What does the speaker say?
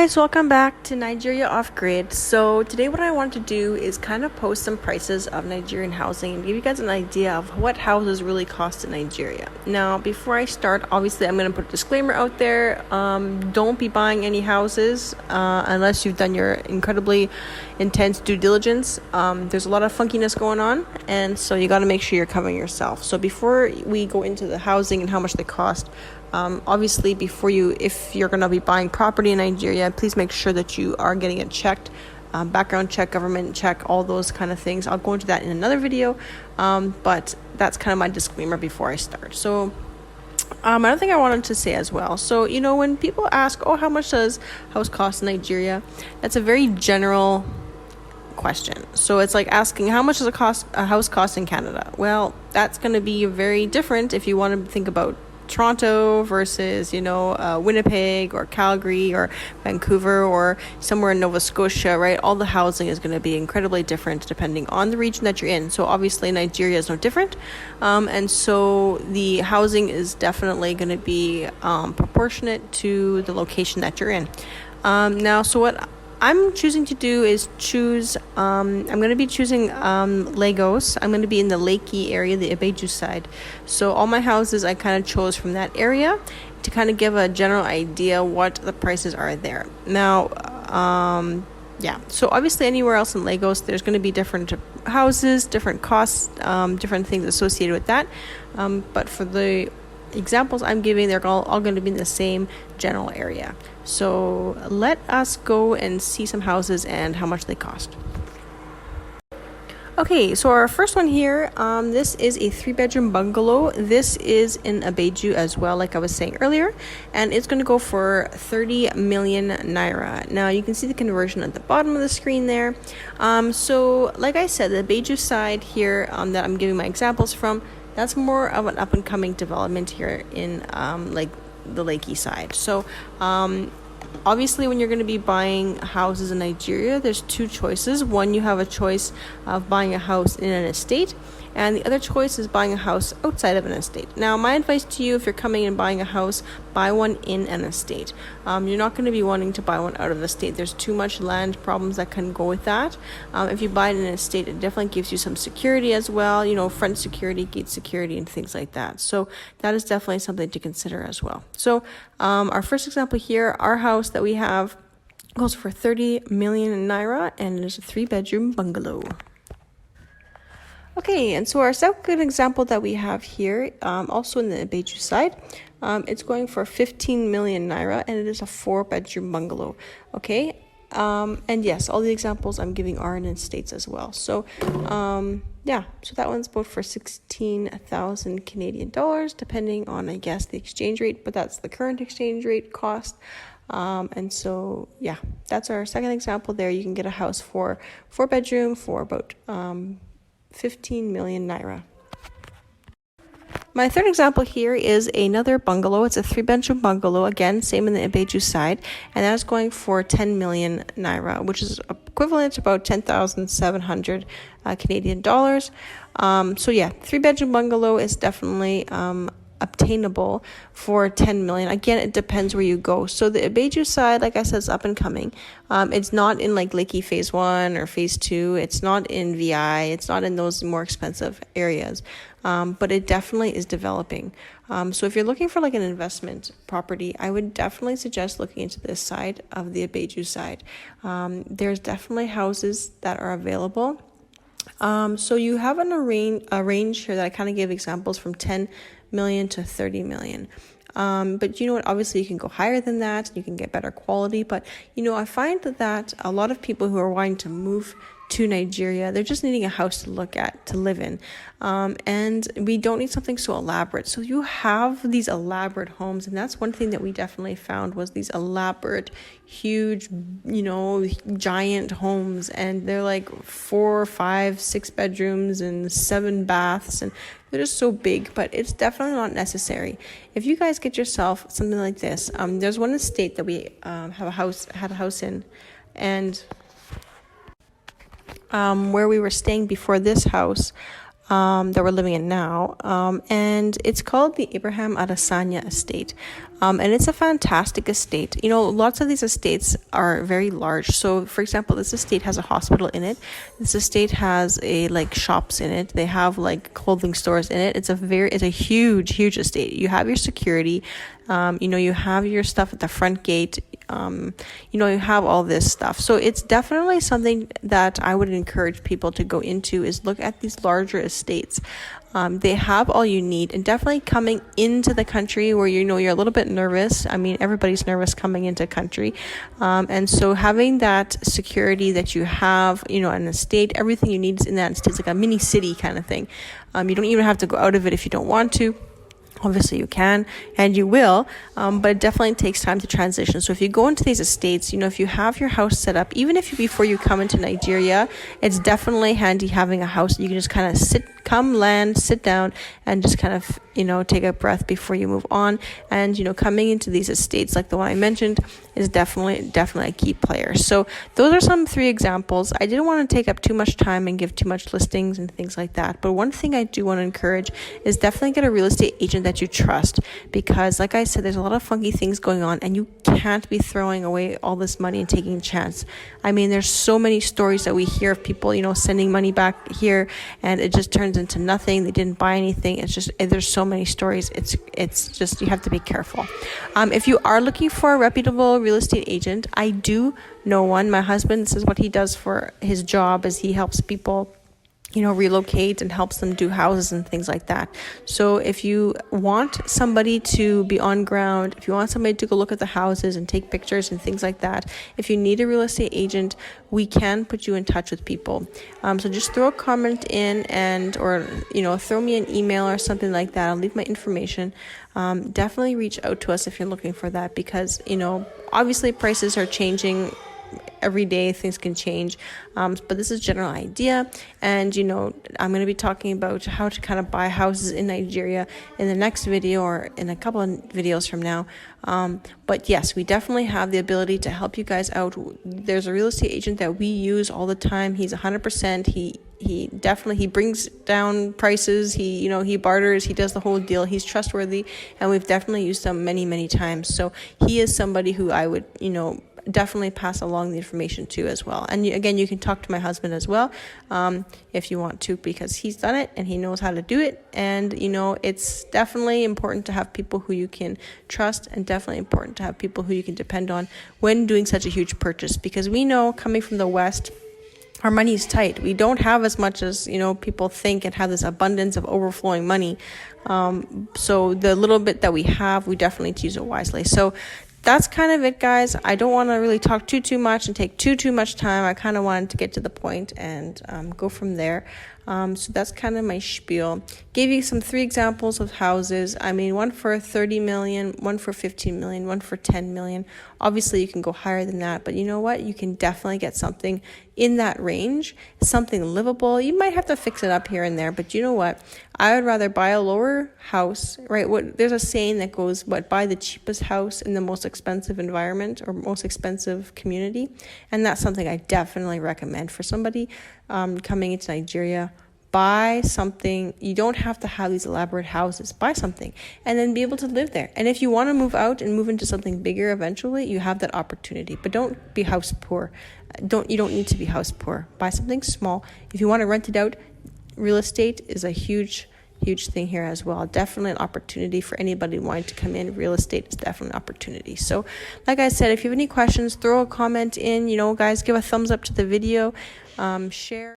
guys, welcome back to Nigeria Off Grid. So today what I want to do is kind of post some prices of Nigerian housing and give you guys an idea of what houses really cost in Nigeria. Now, before I start, obviously I'm going to put a disclaimer out there. Don't be buying any houses unless you've done your incredibly intense due diligence. There's a lot of funkiness going on, and so you got to make sure you're covering yourself. So before we go into the housing and how much they cost, obviously if you're going to be buying property in Nigeria, please make sure that you are getting it checked, background check, government check, all those kind of things. I'll go into that in another video, but that's kind of my disclaimer before I start. So another thing I wanted to say as well, so when people ask, how much does house cost in Nigeria, that's a very general question. So it's like asking, how much does a house cost in Canada? Well, that's going to be very different if you want to think about Toronto versus Winnipeg or Calgary or Vancouver or somewhere in Nova Scotia, right? All the housing is going to be incredibly different depending on the region that you're in. So obviously Nigeria is no different, and so the housing is definitely going to be proportionate to the location that you're in. Now, so what I'm choosing to do is I'm going to be choosing Lagos. I'm going to be in the Lekki area, the Ibeju side. So all my houses I kind of chose from that area to kind of give a general idea what the prices are there. Now, so obviously anywhere else in Lagos, there's going to be different houses, different costs, different things associated with that. But for the examples I'm giving, they're all going to be in the same general area. So let us go and see some houses and how much they cost. Okay, so our first one here, this is a 3-bedroom bungalow. This is in Ibeju as well, like I was saying earlier, and it's going to go for 30 million naira. Now you can see the conversion at the bottom of the screen there. So like I said, the Ibeju side here that I'm giving my examples from, that's more of an up-and-coming development here in like the Lekki side. So obviously when you're going to be buying houses in Nigeria, there's two choices. One, you have a choice of buying a house in an estate, and the other choice is buying a house outside of an estate. Now, my advice to you, if you're coming and buying a house, buy one in an estate. You're not going to be wanting to buy one out of the state. There's too much land problems that can go with that. If you buy it in an estate, it definitely gives you some security as well, front security, gate security, and things like that. So that is definitely something to consider as well. So our first example here, our house that we have goes for 30 million naira, and it is a 3-bedroom bungalow. Okay, and so our second example that we have here, also in the Ibeju side, it's going for 15 million naira, and it is a 4-bedroom bungalow. Okay, and yes, all the examples I'm giving are in estates as well. So, so that one's both for 16,000 Canadian dollars, depending on, I guess, the exchange rate, but that's the current exchange rate cost. And so, that's our second example there. You can get a house for 4-bedroom for about 15 million naira. My third example here is another bungalow. It's a 3-bedroom bungalow, again, same in the Ibeju side, and that's going for 10 million naira, which is equivalent to about 10,700 Canadian dollars. 3-bedroom bungalow is definitely obtainable for 10 million. Again, it depends where you go. So the Ibeju side, like I said, is up and coming. It's not in like Lekki phase 1 or phase 2. It's not in VI. It's not in those more expensive areas. But it definitely is developing. So if you're looking for like an investment property, I would definitely suggest looking into this side of the Ibeju side. There's definitely houses that are available. So you have a range here that I kind of gave examples from 10 million to 30 million. But you know what, obviously you can go higher than that, you can get better quality, but I find that a lot of people who are wanting to move to Nigeria, they're just needing a house to look at, to live in, and we don't need something so elaborate. So you have these elaborate homes, and that's one thing that we definitely found was these elaborate, huge, giant homes, and they're like 4, 5, 6 bedrooms and 7 baths, and they're just so big, but it's definitely not necessary. If you guys get yourself something like this, there's one estate that we had a house in, and where we were staying before this house, that we're living in now, and it's called the Abraham Adesanya Estate. and it's a fantastic estate. You know, lots of these estates are very large. So for example, this estate has a hospital in it. This estate has like shops in it. They have like clothing stores in it. It's a huge estate. You have your security, you know, you have your stuff at the front gate. You know, you have all this stuff. So it's definitely something that I would encourage people to go into, is look at these larger estates. They have all you need, and definitely coming into the country where, you know, you're a little bit nervous. I mean, everybody's nervous coming into country. And so having that security that you have, you know, an estate, everything you need is in that estate. It's like a mini city kind of thing. You don't even have to go out of it if you don't want to. Obviously you can and you will, but it definitely takes time to transition. So if you go into these estates, you know, if you have your house set up, even if before you come into Nigeria, it's definitely handy having a house. You can just kind of sit down and just kind of, you know, take a breath before you move on. And, you know, coming into these estates like the one I mentioned is definitely a key player. So those are some 3 examples. I didn't want to take up too much time and give too much listings and things like that. But one thing I do want to encourage is definitely get a real estate agent that you trust, because like I said, there's a lot of funky things going on, and you can't be throwing away all this money and taking a chance. I mean, there's so many stories that we hear of people, you know, sending money back here and it just turns into nothing. They didn't buy anything. It's just, there's so many stories. It's just, you have to be careful. If you are looking for a reputable real estate agent, I do know one. My husband, this is what he does for his job, is he helps people, you know, relocate and helps them do houses and things like that. So if you want somebody to be on ground, if you want somebody to go look at the houses and take pictures and things like that, if you need a real estate agent, we can put you in touch with people. So just throw a comment in or, you know, throw me an email or something like that. I'll leave my information. Definitely reach out to us if you're looking for that, because, you know, obviously prices are changing every day. Things can change, but this is a general idea. And, you know, I'm going to be talking about how to kind of buy houses in Nigeria in the next video or in a couple of videos from now. But yes, we definitely have the ability to help you guys out. There's a real estate agent that we use all the time. He's 100%. He brings down prices. He barters, he does the whole deal. He's trustworthy, and we've definitely used him many times. So he is somebody who I would, you know, definitely pass along the information to as well. And again, you can talk to my husband as well, if you want to, because he's done it and he knows how to do it. And, you know, it's definitely important to have people who you can trust, and definitely important to have people who you can depend on when doing such a huge purchase, because we know, coming from the West, our money is tight. We don't have as much as, you know, people think, and have this abundance of overflowing money. So the little bit that we have, we definitely need to use it wisely. So that's kind of it, guys. I don't want to really talk too much and take too much time. I kind of wanted to get to the point and go from there. So that's kind of my spiel. Gave you some 3 examples of houses. I mean, one for 30 million, one for 15 million, one for 10 million. Obviously, you can go higher than that, but you know what? You can definitely get something in that range, something livable. You might have to fix it up here and there, but you know what? I would rather buy a lower house, right? There's a saying that goes, buy the cheapest house in the most expensive environment or most expensive community. And that's something I definitely recommend for somebody coming into Nigeria. Buy something. You don't have to have these elaborate houses. Buy something and then be able to live there. And if you want to move out and move into something bigger eventually, you have that opportunity. But don't be house poor. You don't need to be house poor. Buy something small. If you want to rent it out, real estate is a huge thing here as well. Definitely an opportunity for anybody wanting to come in. Real estate is definitely an opportunity. So like I said, if you have any questions, throw a comment in. You know, guys, give a thumbs up to the video. Share.